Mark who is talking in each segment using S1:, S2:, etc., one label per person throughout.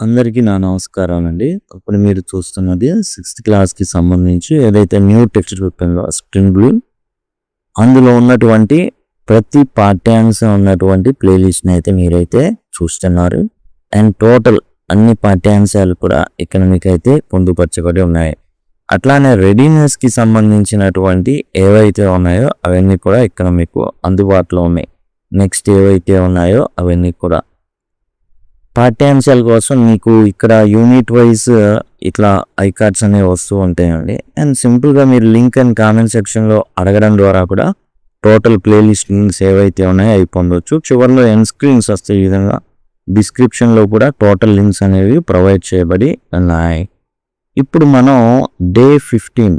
S1: అందరికీ నా నమస్కారాలండి. ఇప్పుడు మీరు చూస్తున్నది 6th క్లాస్‌కి సంబంధించి ఏదైతే న్యూ టెక్స్ట్ బుక్ ఉందో స్ప్రింగ్ బ్లూ అందులో ఉన్నటువంటి ప్రతి పాఠ్యాంశం ఉన్నటువంటి ప్లేలిస్ట్‌ని అయితే మీరైతే చూస్తున్నారు. అండ్ టోటల్ అన్ని పాఠ్యాంశాలు కూడా ఇక్కడ మీకైతే పొందుపరచబడి ఉన్నాయి. అట్లానే రెడీనెస్‌కి సంబంధించినటువంటి ఏవైతే ఉన్నాయో అవన్నీ కూడా ఇక్కడ మీకు అందుబాటులో ఉన్నాయి. నెక్స్ట్ ఏవైతే ఉన్నాయో అవన్నీ కూడా పాఠ్యాంశాల కోసం మీకు ఇక్కడ యూనిట్ వైజ్ ఇట్లా ఐకార్డ్స్ అనేవి వస్తూ ఉంటాయండి. అండ్ సింపుల్గా మీరు లింక్ అండ్ కామెంట్ సెక్షన్లో అడగడం ద్వారా కూడా టోటల్ ప్లేలిస్ట్ లింక్స్ ఏవైతే ఉన్నాయో అవి పొందవచ్చు. చివరిలో ఎండ్ స్క్రీన్స్ వస్తాయి. ఈ విధంగా డిస్క్రిప్షన్లో కూడా టోటల్ లింక్స్ అనేవి ప్రొవైడ్ చేయబడి ఉన్నాయి. ఇప్పుడు మనం డే 15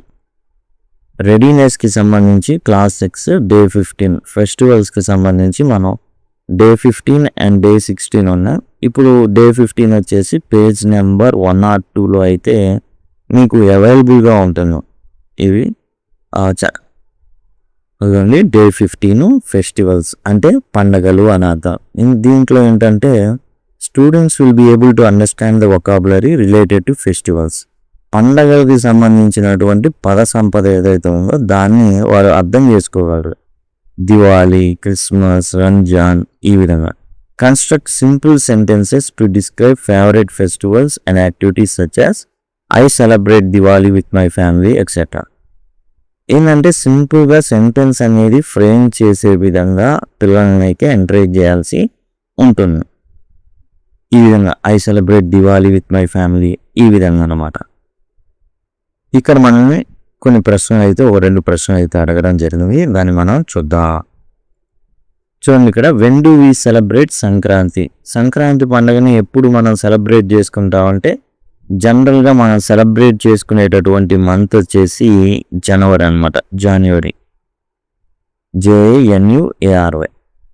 S1: రెడీనెస్కి సంబంధించి క్లాస్ 6 డే 15 ఫెస్టివల్స్కి సంబంధించి మనం డే 15 అండ్ డే 16 ఉన్నాయి. ఇప్పుడు డే 15 వచ్చేసి పేజ్ నెంబర్ 102లో అయితే మీకు అవైలబుల్గా ఉంటుంది. ఇవి అదండి డే 15 ఫెస్టివల్స్ అంటే పండగలు అని అర్థం. దీంట్లో ఏంటంటే students will be able to understand the vocabulary related to festivals. పండగలకి సంబంధించినటువంటి పద సంపద ఏదైతే ఉందో దాన్ని వారు అర్థం చేసుకోగలరు. దివాళీ, క్రిస్మస్, రంజాన్ ఈ విధంగా. Construct simple sentences to describe favourite festivals and activities such as I celebrate Diwali with my family etcetera. ఏంటంటే సింపుల్గా సెంటెన్స్ అనేది ఫ్రేమ్ చేసే విధంగా పిల్లలనైతే ఎంకరేజ్ చేయాల్సి ఉంటుంది. ఈ విధంగా I celebrate Diwali with my family ఈ విధంగా అన్నమాట. ఇక్కడ మనల్ని కొన్ని ప్రశ్నలు అయితే 2 ప్రశ్నలు అయితే అడగడం జరిగింది. దాన్ని మనం చూద్దాం. చూడండి ఇక్కడ when do we celebrate Sankranti. Sankranti పండుగని ఎప్పుడు మనం సెలబ్రేట్ చేసుకుంటామంటే జనరల్గా మనం సెలబ్రేట్ చేసుకునేటటువంటి మంత్ వచ్చేసి జనవరి అనమాట. January, JANUARY.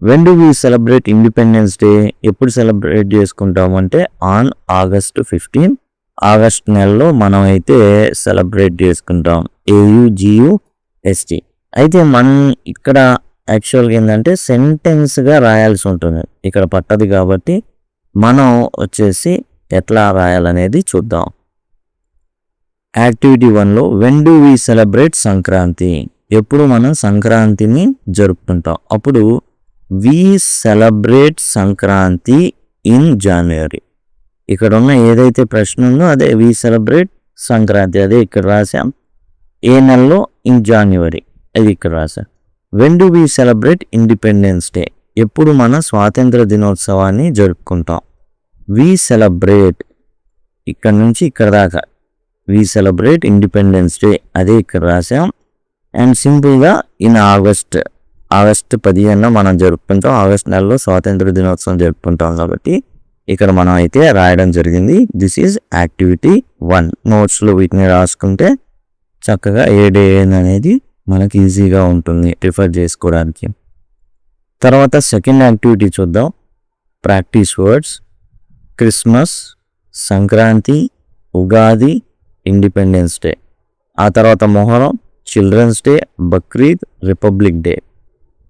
S1: When do we celebrate Independence Day. ఎప్పుడు సెలబ్రేట్ చేసుకుంటామంటే ఆన్ August 15. ఆగస్ట్ నెలలో మనం అయితే సెలబ్రేట్ చేసుకుంటాం. AUGUST. అయితే మనం ఇక్కడ యాక్చువల్గా ఏంటంటే సెంటెన్స్గా రాయాల్సి ఉంటుంది. ఇక్కడ పట్టదు కాబట్టి మనం వచ్చేసి ఎట్లా రాయాలనేది చూద్దాం. యాక్టివిటీ 1లో when do we celebrate Sankranti. ఎప్పుడు మనం సంక్రాంతిని జరుపుకుంటాం. అప్పుడు we celebrate Sankranti in January. ఇక్కడ ఉన్న ఏదైతే ప్రశ్న ఉందో అదే వి సెలబ్రేట్ సంక్రాంతి, అదే ఇక్కడ రాసాం. ఏ నెలలో ఇన్ జాన్యువరి, అది ఇక్కడ రాసాం. When do we celebrate Independence Day. ఎప్పుడు మన స్వాతంత్ర దినోత్సవాన్ని జరుపుకుంటాం. వి సెలబ్రేట్ ఇక్కడ నుంచి ఇక్కడ దాకా వి సెలబ్రేట్ ఇండిపెండెన్స్ డే, అదే ఇక్కడ రాసాం. అండ్ సింపుల్గా ఇన్ ఆగస్ట్ 15 మనం జరుపుకుంటాం. ఆగస్ట్ నెలలో స్వాతంత్ర దినోత్సవం జరుపుకుంటాం కాబట్టి ఇక్కడ మనం అయితే రాయడం జరిగింది. This is activity 1. నోట్స్లో వీటిని రాసుకుంటే చక్కగా ఏ డే అనేది మనకి ఈజీగా ఉంటుంది రిఫర్ చేసుకోవడానికి. తర్వాత సెకండ్ యాక్టివిటీ చూద్దాం. Practice words. Christmas, Sankranti, Ugadi, Independence Day. ఆ తర్వాత Muharram, Children's Day, Bakrid, Republic Day,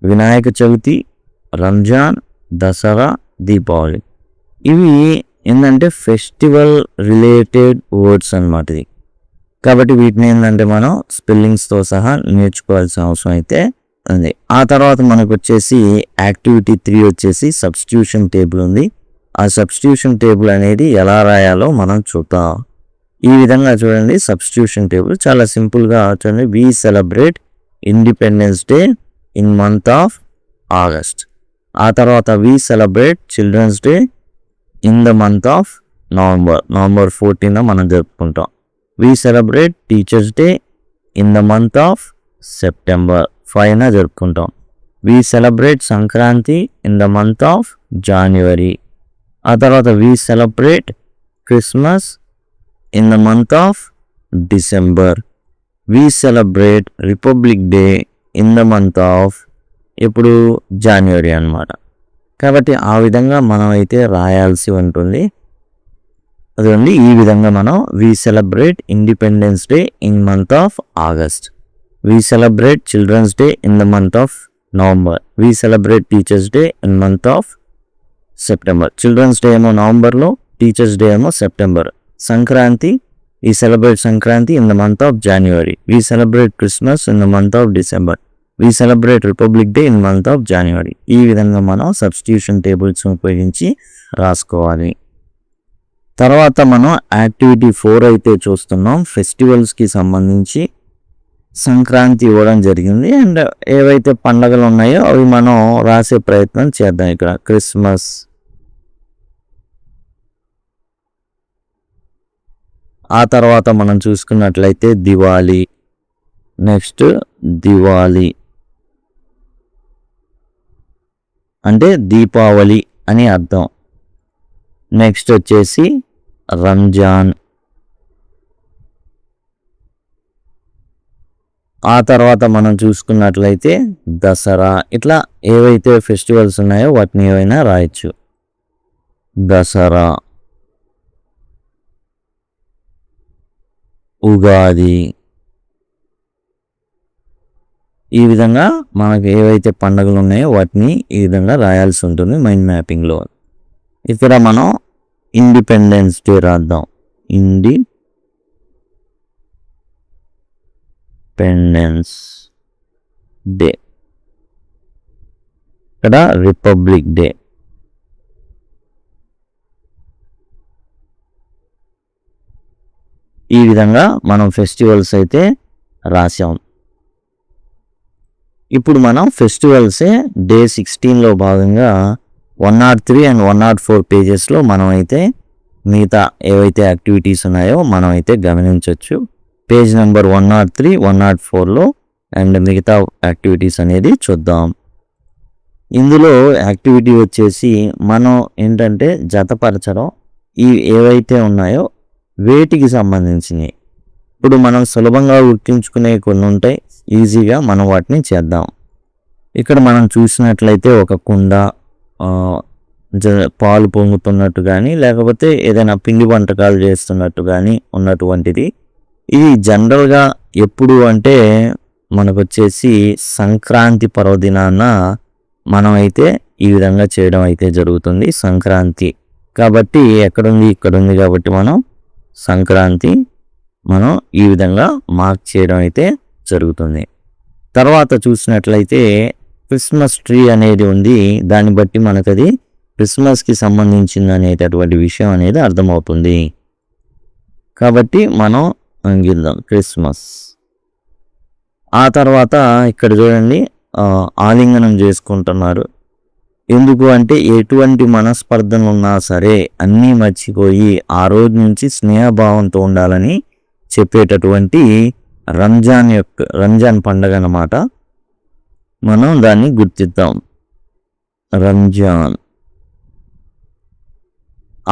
S1: Vinayaka Chavithi, Ramzan, Dasara, Deepavali. ఇవి ఏంటంటే ఫెస్టివల్ రిలేటెడ్ వర్డ్స్ అన్నమాట ఇది. కాబట్టి వీటిని ఏంటంటే మనం స్పెల్లింగ్స్తో సహా నేర్చుకోవాల్సిన అవసరం అయితే ఉంది. ఆ తర్వాత మనకు వచ్చేసి యాక్టివిటీ 3 వచ్చేసి సబ్స్టిట్యూషన్ టేబుల్ ఉంది. ఆ సబ్స్టిట్యూషన్ టేబుల్ అనేది ఎలా రాయాలో మనం చూద్దాం. ఈ విధంగా చూడండి. సబ్స్టిట్యూషన్ టేబుల్ చాలా సింపుల్గా చూడండి. We celebrate Independence Day in month of August. ఆ తర్వాత we celebrate Children's Day in the month of November 14 మనం జరుపుకుంటాం. We celebrate Teachers' Day in the month of September 5 జరుపుకుంటాం. We celebrate Sankranti in the month of January. ఆ తర్వాత we celebrate Christmas in the month of December. We celebrate Republic Day in the month of ఇప్పుడు January అన్నమాట. కాబట్టి ఆ విధంగా మనం అయితే రాయాల్సి ఉంటుంది. అదండి ఈ విధంగా మనం we celebrate Independence Day in month of August. We celebrate Children's Day in the month of November. We celebrate Teachers' Day in month of September. Children's Day ఏమో నవంబర్లో, టీచర్స్ డే ఏమో September. Sankranti, we celebrate Sankranti in the month of January. We celebrate Christmas in the month of December. We celebrate Republic Day in the month of January. ఈ విధంగా మనం substitution tables ఉపయోగించి రాసుకోవాలి. తర్వాత మనం యాక్టివిటీ 4 అయితే చూస్తున్నాం. ఫెస్టివల్స్కి సంబంధించి సంక్రాంతి ఇవ్వడం జరిగింది. అండ్ ఏవైతే పండగలు ఉన్నాయో అవి మనం రాసే ప్రయత్నం చేద్దాం. ఇక్కడ క్రిస్మస్, ఆ తర్వాత మనం చూసుకున్నట్లయితే దివాళీ, నెక్స్ట్ దివాళీ అంటే దీపావళి అని అర్థం. నెక్స్ట్ వచ్చేసి రంజాన్, ఆ తర్వాత మనం చూసుకున్నట్లయితే దసరా. ఇట్లా ఏవైతే ఫెస్టివల్స్ ఉన్నాయో వాటిని ఏవైనా రాయొచ్చు. దసరా, ఉగాది, ఈ విధంగా మనకు ఏవైతే పండుగలు ఉన్నాయో వాటిని ఈ విధంగా రాయాల్సి ఉంటుంది మైండ్ మ్యాపింగ్లో. ఇక్కడ మనం ఇండిపెండెన్స్ డే రాద్దాం. ఇండిపెండెన్స్ డే, ఇక్కడ రిపబ్లిక్ డే. ఈ విధంగా మనం ఫెస్టివల్స్ అయితే రాసాం. ఇప్పుడు మనం ఫెస్టివల్సే డే 16లో భాగంగా 103 and 104 పేజెస్లో మనం అయితే మిగతా ఏవైతే యాక్టివిటీస్ ఉన్నాయో మనం అయితే గమనించవచ్చు. పేజ్ నెంబర్ 103, 104లో అండ్ మిగతా యాక్టివిటీస్ అనేది చూద్దాం. ఇందులో యాక్టివిటీ వచ్చేసి మనం ఏంటంటే జతపరచడం, ఈ ఏవైతే ఉన్నాయో వేటికి సంబంధించినవి. ఇప్పుడు మనం సులభంగా గుర్తించుకునే కొన్ని ఉంటాయి, ఈజీగా మనం వాటిని చేద్దాం. ఇక్కడ మనం చూసినట్లయితే ఒక కుండ, పాలు పొంగుతున్నట్టు కానీ లేకపోతే ఏదైనా పిండి వంటకాలు చేస్తున్నట్టు కానీ ఉన్నటువంటిది. ఇది జనరల్గా ఎప్పుడు అంటే మనకు వచ్చేసి సంక్రాంతి పర్వదినాన మనం అయితే ఈ విధంగా చేయడం అయితే జరుగుతుంది. సంక్రాంతి కాబట్టి ఎక్కడుంది, ఇక్కడ ఉంది కాబట్టి మనం సంక్రాంతి మనం ఈ విధంగా మార్క్ చేయడం అయితే జరుగుతుంది. తర్వాత చూసినట్లయితే క్రిస్మస్ ట్రీ అనేది ఉంది. దాన్ని బట్టి మనకు అది క్రిస్మస్కి సంబంధించింది అనేటటువంటి విషయం అనేది అర్థమవుతుంది. కాబట్టి మనం అంగిద్దాం క్రిస్మస్. ఆ తర్వాత ఇక్కడ చూడండి ఆలింగనం చేసుకుంటున్నారు. ఎందుకు అంటే ఎటువంటి మనస్పర్ధలు ఉన్నా సరే అన్నీ మర్చిపోయి ఆ రోజు నుంచి స్నేహభావంతో ఉండాలని చెప్పేటటువంటి రంజాన్ పండగ అన్నమాట. మనం దాన్ని గుర్తిద్దాం, రంజాన్.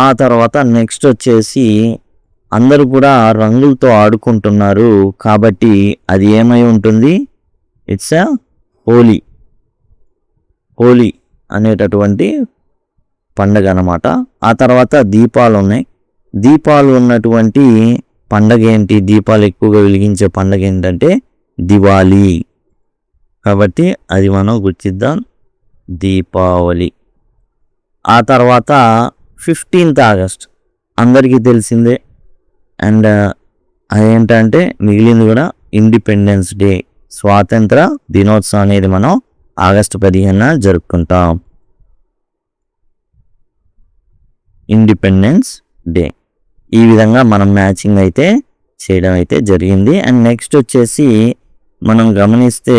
S1: ఆ తర్వాత నెక్స్ట్ వచ్చేసి అందరూ కూడా రంగులతో ఆడుకుంటున్నారు కాబట్టి అది ఏమై ఉంటుంది, ఇట్స్ ఎ హోలీ అనేటటువంటి పండగ అన్నమాట. ఆ తర్వాత దీపాలు ఉన్నాయి. దీపాలు ఉన్నటువంటి పండగ ఏంటి, దీపాలు ఎక్కువగా వెలిగించే పండగ ఏంటంటే దివాళీ. కాబట్టి అది మనం గుర్తిద్దాం, దీపావళి. ఆ తర్వాత 15th ఆగస్ట్ అందరికీ తెలిసిందే. అండ్ అదేంటంటే మిగిలింది కూడా ఇండిపెండెన్స్ డే, స్వాతంత్ర దినోత్సవం అనేది మనం ఆగస్టు 15న జరుపుకుంటాం, ఇండిపెండెన్స్ డే. ఈ విధంగా మనం మ్యాచింగ్ అయితే చేయడం అయితే జరిగింది. అండ్ నెక్స్ట్ వచ్చేసి మనం గమనిస్తే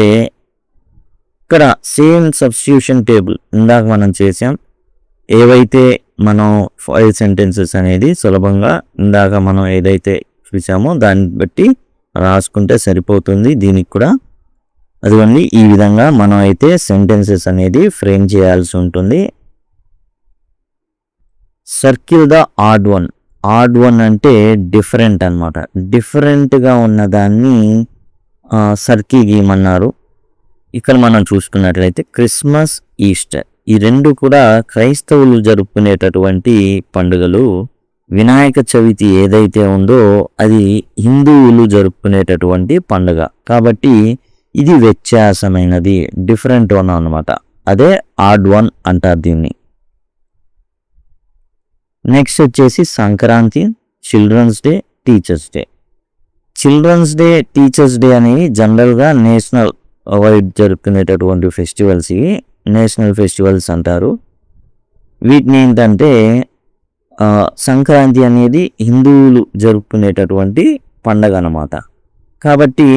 S1: ఇక్కడ సేమ్ సబ్స్టిట్యూషన్ టేబుల్ ఇందాక మనం చేసాం. ఏవైతే మనం 5 సెంటెన్సెస్ అనేది సులభంగా ఇందాక మనం ఏదైతే చూసామో దాన్ని బట్టి రాసుకుంటే సరిపోతుంది. దీనికి కూడా అదిగోండి ఈ విధంగా మనం అయితే సెంటెన్సెస్ అనేది ఫ్రేమ్ చేయాల్సి ఉంటుంది. Circle the odd one. Odd one అంటే డిఫరెంట్ అనమాట. డిఫరెంట్గా ఉన్నదాన్ని సర్కిల్ గీయమన్నారు. ఇక్కడ మనం చూసుకున్నట్లయితే క్రిస్మస్, ఈస్టర్ ఈ రెండు కూడా క్రైస్తవులు జరుపుకునేటటువంటి పండుగలు. వినాయక చవితి ఏదైతే ఉందో అది హిందువులు జరుపుకునేటటువంటి పండుగ కాబట్టి ఇది వ్యత్యాసమైనది, డిఫరెంట్ వన్ అన్నమాట. అదే ఆడ్ వన్ అంటారు దీన్ని. నెక్స్ట్ వచ్చేసి Sankranti, Children's Day, Teachers' Day. Children's Day, Teachers' Day అనేవి జనరల్గా నేషనల్ వైడ్ జరుపుకునేటటువంటి ఫెస్టివల్స్. ఇవి నేషనల్ ఫెస్టివల్స్ అంటారు. వీటిని ఏంటంటే సంక్రాంతి అనేది హిందువులు జరుపుకునేటటువంటి పండగ అన్నమాట. కాబట్టి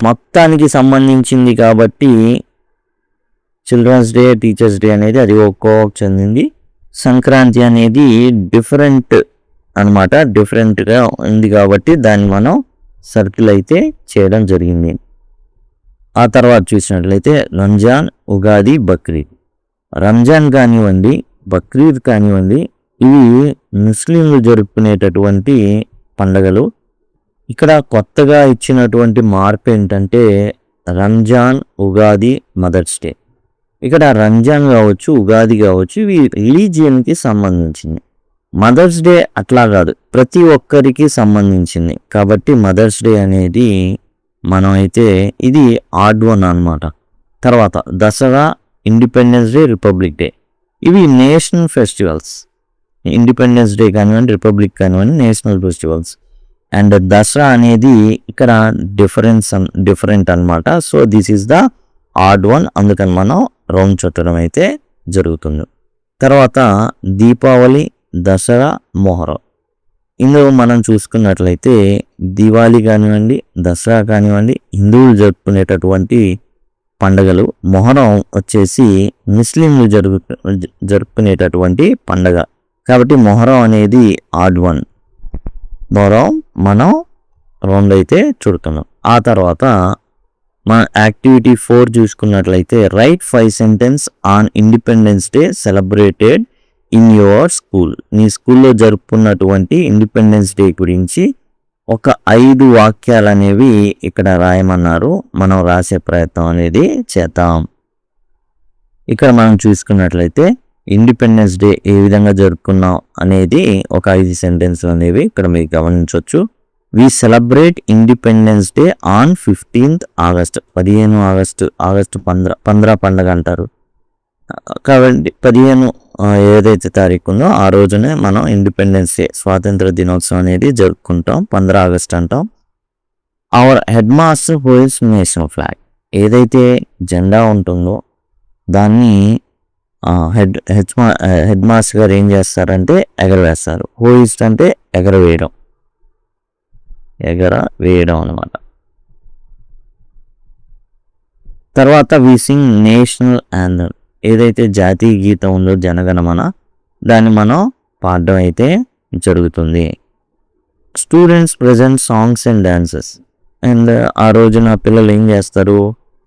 S1: మొత్తానికి సంబంధించింది కాబట్టి చిల్డ్రన్స్ డే, టీచర్స్ డే అనేది అది ఒక్కోకి చెందింది. సంక్రాంతి అనేది డిఫరెంట్ అనమాట, డిఫరెంట్గా ఉంది కాబట్టి దాన్ని మనం సర్కిల్ అయితే చేయడం జరిగింది. ఆ తర్వాత చూసినట్లయితే రంజాన్, ఉగాది, బక్రీద్. రంజాన్ కానివ్వండి, బక్రీద్ కానివ్వండి, ఇవి ముస్లింలు జరుపుకునేటటువంటి పండగలు. ఇక్కడ కొత్తగా ఇచ్చినటువంటి మార్పు ఏంటంటే రంజాన్, ఉగాది, మదర్స్ డే. ఇక్కడ రంజాన్ కావచ్చు, ఉగాది కావచ్చు, ఇవి రిలీజియన్కి సంబంధించింది. మదర్స్ డే అట్లా కాదు, ప్రతి ఒక్కరికి సంబంధించింది. కాబట్టి మదర్స్ డే అనేది మనం అయితే ఇది ఆడ్ వన్ అనమాట. తర్వాత Dasara, independence day, republic day, ఇవి నేషనల్ ఫెస్టివల్స్. ఇండిపెండెన్స్ డే కానివ్వండి, రిపబ్లిక్ కానివ్వండి, నేషనల్ ఫెస్టివల్స్. అండ్ దసరా అనేది ఇక్కడ డిఫరెంట్ అనమాట. So this is the odd one, అందుకని మనం రౌండ్ చుట్టడం అయితే జరుగుతుంది. తర్వాత దీపావళి, దసరా, మొహరం. ఇందులో మనం చూసుకున్నట్లయితే దివాళీ కానివ్వండి, దసరా కానివ్వండి హిందువులు జరుపుకునేటటువంటి పండగలు. మొహరం వచ్చేసి ముస్లింలు జరుపుకునేటటువంటి పండగ. కాబట్టి మొహరం అనేది ఆడ్ వన్. మొహరం మనం రౌండ్ అయితే చుడుతున్నాం. ఆ తర్వాత మన యాక్టివిటీ 4 చూసుకున్నట్లయితే right 5 sentence on independence day celebrated in your school. నీ స్కూల్లో జరుపుకున్నటువంటి ఇండిపెండెన్స్ డే గురించి ఒక 5 వాక్యాలు అనేవి ఇక్కడ రాయమన్నారు. మనం రాసే ప్రయత్నం అనేది చేద్దాం. ఇక్కడ మనం చూసుకున్నట్లయితే ఇండిపెండెన్స్ డే ఏ విధంగా జరుపుకున్నాం అనేది ఒక 5 సెంటెన్స్లు అనేవి ఇక్కడ మీరు గమనించవచ్చు. We celebrate Independence Day on 15th August. 15 August 15 పండుగ అంటారు. కాబట్టి 15 ఏదైతే తారీఖు ఉందో ఆ రోజునే మనం ఇండిపెండెన్స్ డే, స్వాతంత్ర దినోత్సవం అనేది జరుపుకుంటాం. 15 ఆగస్ట్ అంటాం. Hour head master holds national flag. ఏదైతే జెండా ఉంటుందో దాన్ని హెడ్ మాస్టర్ గారు ఏం చేస్తారంటే ఎగరవేస్తారు. హోయిస్ట్ అంటే ఎగరవేయడం అనమాట. తర్వాత వి సింగ్ నేషనల్ యాంథమ్. ఏదైతే జాతీయ గీతం ఉందో జనగణమన, దాన్ని మనం పాడడం అయితే జరుగుతుంది. Students present songs and dances. And ఆ రోజున పిల్లలు ఏం చేస్తారు,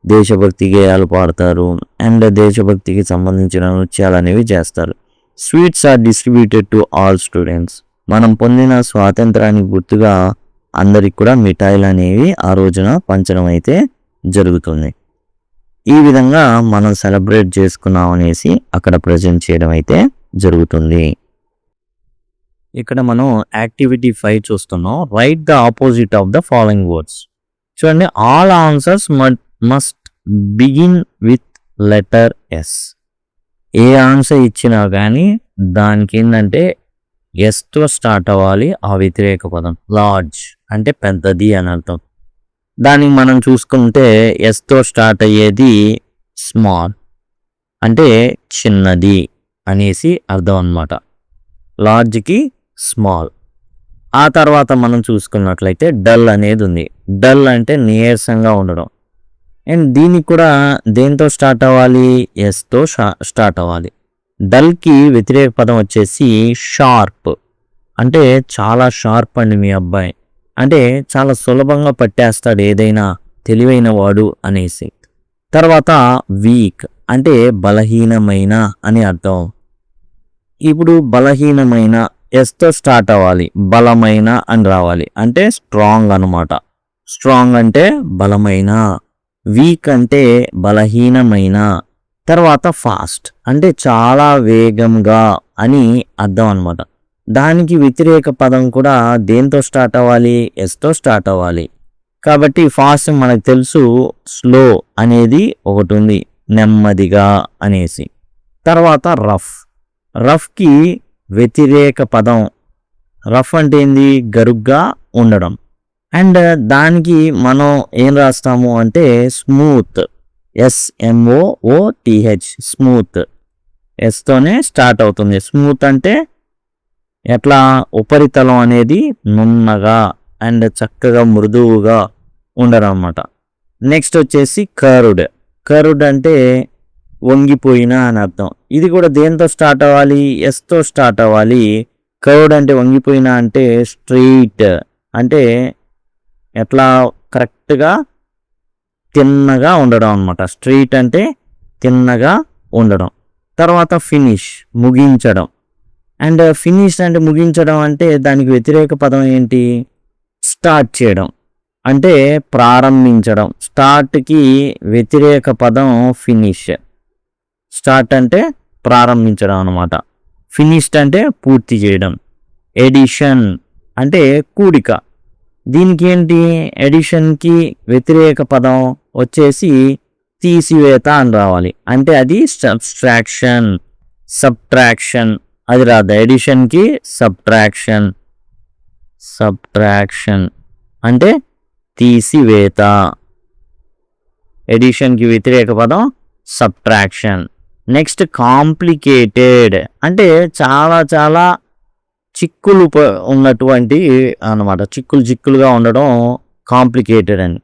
S1: దేశభక్తి గేయాలు పాడతారు అండ్ దేశభక్తికి సంబంధించిన నృత్యాలు అనేవి చేస్తారు. Sweets are distributed to all students. మనం పొందిన స్వాతంత్రానికి గుర్తుగా అందరికి కూడా మిఠాయిలు అనేవి ఆ రోజున పంచడం అయితే జరుగుతుంది. ఈ విధంగా మనం సెలబ్రేట్ చేసుకున్నాం అనేసి అక్కడ ప్రజెంట్ చేయడం అయితే జరుగుతుంది. ఇక్కడ మనం యాక్టివిటీ 5 చూస్తున్నాం. Write the opposite of the following words. చూడండి, all answers must begin with letter S. ఏ ఆన్సర్ ఇచ్చినా కానీ దానికి ఏంటంటే ఎస్తో స్టార్ట్ అవ్వాలి ఆ వ్యతిరేక పదం. లార్జ్ అంటే పెద్దది అని అర్థం. దానికి మనం చూసుకుంటే ఎస్తో స్టార్ట్ అయ్యేది స్మాల్ అంటే చిన్నది అనేసి అర్థం అన్నమాట. లార్జ్కి స్మాల్. ఆ తర్వాత మనం చూసుకున్నట్లయితే డల్ అనేది ఉంది. డల్ అంటే నీరసంగా ఉండడం. అండ్ దీనికి కూడా దేంతో స్టార్ట్ అవ్వాలి, ఎస్తో స్టార్ట్ అవ్వాలి. డల్కి వ్యతిరేక పదం వచ్చేసి షార్ప్ అంటే చాలా షార్ప్ అండి మీ అబ్బాయి, అంటే చాలా సులభంగా పట్టేస్తాడు ఏదైనా, తెలివైన వాడు అనేసి. తర్వాత వీక్ అంటే బలహీనమైన అని అర్థం. ఇప్పుడు బలహీనమైన ఎస్తో స్టార్ట్ అవ్వాలి, బలమైన అని రావాలి అంటే స్ట్రాంగ్ అనమాట. స్ట్రాంగ్ అంటే బలమైన, వీక్ అంటే బలహీనమైన. తర్వాత ఫాస్ట్ అంటే చాలా వేగంగా అని అర్థం అనమాట. దానికి వ్యతిరేక పదం కూడా దేంతో స్టార్ట్ అవ్వాలి, ఎస్తో స్టార్ట్ అవ్వాలి. కాబట్టి ఫాస్ట్ మనకు తెలుసు, స్లో అనేది ఒకటి ఉంది, నెమ్మదిగా అనేసి. తర్వాత రఫ్. రఫ్కి వ్యతిరేక పదం. రఫ్ అంటే ఏంది? గరుగ్గా ఉండడం. అండ్ దానికి మనం ఏం రాస్తాము అంటే స్మూత్. SMOOTH smooth. ఎస్తోనే స్టార్ట్ అవుతుంది. స్మూత్ అంటే ఎట్లా? ఉపరితలం అనేది నున్నగా అండ్ చక్కగా మృదువుగా ఉండడం అన్నమాట. నెక్స్ట్ వచ్చేసి కర్వ్డ్. కర్వ్డ్ అంటే వంగిపోయిన అని అర్థం. ఇది కూడా దేంతో స్టార్ట్ అవ్వాలి? ఎస్తో స్టార్ట్ అవ్వాలి. కర్వ్డ్ అంటే వంగిపోయిన అంటే స్ట్రెయిట్ అంటే ఎట్లా? కరెక్ట్గా తిన్నగా ఉండడం అనమాట. స్ట్రెయిట్ అంటే తిన్నగా ఉండడం. తర్వాత ఫినిష్ ముగించడం. అండ్ ఫినిష్ అంటే ముగించడం అంటే దానికి వ్యతిరేక పదం ఏంటి? స్టార్ట్ చేయడం అంటే ప్రారంభించడం. స్టార్ట్కి వ్యతిరేక పదం ఫినిష్. స్టార్ట్ అంటే ప్రారంభించడం అనమాట. ఫినిష్డ్ అంటే పూర్తి చేయడం. ఎడిషన్ అంటే కూడిక. దీనికి ఏంటి? ఎడిషన్కి వ్యతిరేక పదం వచ్చేసి తీసివేత అని రావాలి. అంటే అది సబ్స్ట్రాక్షన్. సబ్ట్రాక్షన్ అది రాదు. ఎడిషన్కి సబ్ట్రాక్షన్. సబ్ట్రాక్షన్ అంటే తీసివేత. ఎడిషన్కి వ్యతిరేక పదం సబ్ట్రాక్షన్. నెక్స్ట్ కాంప్లికేటెడ్ అంటే చాలా చాలా చిక్కులు ఉన్నటువంటి అన్నమాట. చిక్కులుగా ఉండడం కాంప్లికేటెడ్ అని.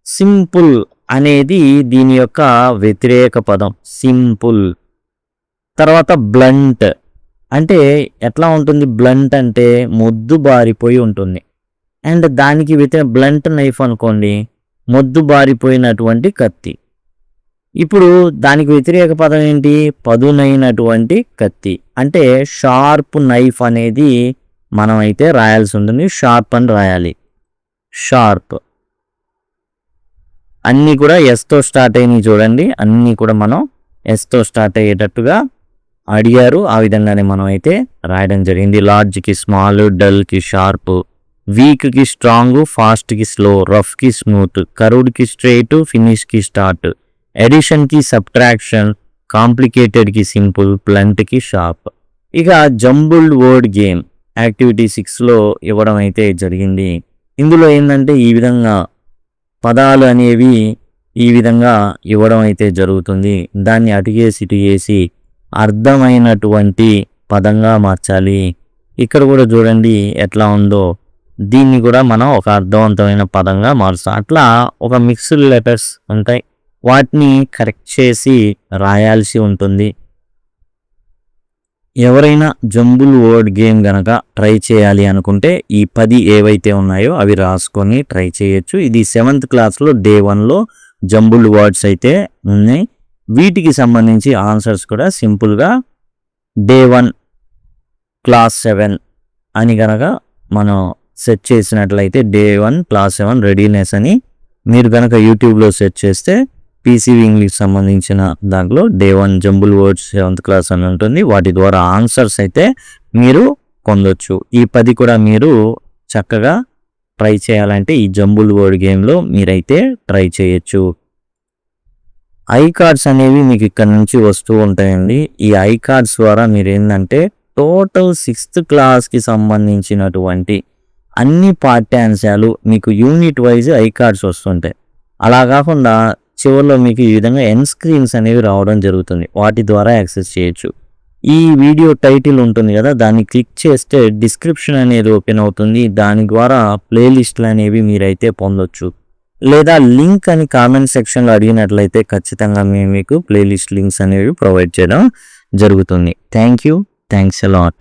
S1: సింపుల్ అనేది దీని యొక్క వ్యతిరేక పదం. సింపుల్. తర్వాత బ్లంట్ అంటే ఎట్లా ఉంటుంది? బ్లంట్ అంటే మొద్దు బారిపోయి ఉంటుంది. అండ్ దానికి బ్లంట్ నైఫ్ అనుకోండి, మొద్దు బారిపోయినటువంటి కత్తి. ఇప్పుడు దానికి వ్యతిరేక పదం ఏంటి? పదునైనటువంటి కత్తి. అంటే షార్ప్ నైఫ్ అనేది మనం అయితే రాయాల్సి ఉంటుంది. షార్ప్ అని రాయాలి. షార్ప్. అన్నీ కూడా ఎస్తో స్టార్ట్ అయినాయి చూడండి. అన్నీ కూడా మనం ఎస్తో స్టార్ట్ అయ్యేటట్టుగా అడిగారు. ఆ విధంగానే మనం అయితే రాయడం జరిగింది. లార్జ్కి స్మాల్, డల్కి షార్ప్, వీక్కి స్ట్రాంగ్, ఫాస్ట్కి స్లో, రఫ్కి స్మూత్, కర్వ్డ్కి స్ట్రైట్, ఫినిష్కి స్టార్ట్, ఎడిషన్కి సబ్ట్రాక్షన్, కాంప్లికేటెడ్కి సింపుల్, బ్లంట్కి షార్ప్. ఇక జంబుల్డ్ వర్డ్ గేమ్ యాక్టివిటీ 6లో ఇవ్వడం అయితే జరిగింది. ఇందులో ఏంటంటే ఈ విధంగా పదాలు అనేవి ఈ విధంగా ఇవ్వడం అయితే జరుగుతుంది. దాన్ని అటుగేసి ఇటుగేసి అర్థమైనటువంటి పదంగా మార్చాలి. ఇక్కడ కూడా చూడండి ఎట్లా ఉందో. దీన్ని కూడా మనం ఒక అర్థవంతమైన పదంగా మారుస్తాం. అట్లా ఒక మిక్స్డ్ లెటర్స్ ఉంటాయి, వాటిని కరెక్ట్ చేసి రాయాల్సి ఉంటుంది. ఎవరైనా జంబుల్ వర్డ్ గేమ్ గనక ట్రై చేయాలి అనుకుంటే ఈ 10 ఏవైతే ఉన్నాయో అవి రాసుకొని ట్రై చేయొచ్చు. ఇది 7th క్లాస్లో Day 1లో జంబుల్ వర్డ్స్ అయితే ఉన్నాయి. వీటికి సంబంధించి ఆన్సర్స్ కూడా సింపుల్గా Day 1 Class 7 అని కనుక మనం సెట్ చేసినట్లయితే Day 1 Class 7 రెడీనెస్ అని మీరు కనుక యూట్యూబ్లో సెర్చ్ చేస్తే PCV ఇంగ్లీష్ సంబంధించిన దాంట్లో Day 1 jumble words 7th class అని ఉంటుంది. వాటి ద్వారా ఆన్సర్స్ అయితే మీరు పొందొచ్చు. ఈ 10 కూడా మీరు చక్కగా ట్రై చేయాలంటే ఈ జంబుల్ వర్డ్ గేమ్లో మీరైతే ట్రై చేయొచ్చు. ఐ కార్డ్స్ అనేవి మీకు ఇక్కడ నుంచి వస్తూ ఉంటాయండి. ఈ ఐ కార్డ్స్ ద్వారా మీరు ఏంటంటే టోటల్ 6th క్లాస్కి సంబంధించినటువంటి అన్ని పాఠ్యాంశాలు మీకు యూనిట్ వైజ్ ఐ కార్డ్స్ వస్తుంటాయి. అలా కాకుండా చివరిలో మీకు ఈ విధంగా ఎన్ స్క్రీన్స్ అనేవి రావడం జరుగుతుంది. వాటి ద్వారా యాక్సెస్ చేయొచ్చు. ఈ వీడియో టైటిల్ ఉంటుంది కదా, దాన్ని క్లిక్ చేస్తే డిస్క్రిప్షన్ అనేది ఓపెన్ అవుతుంది. దాని ద్వారా ప్లేలిస్ట్లు అనేవి మీరైతే పొందొచ్చు. లేదా లింక్ అని కామెంట్ సెక్షన్లో అడిగినట్లయితే ఖచ్చితంగా మేము మీకు ప్లేలిస్ట్ లింక్స్ అనేవి ప్రొవైడ్ చేయడం జరుగుతుంది. Thanks a lot.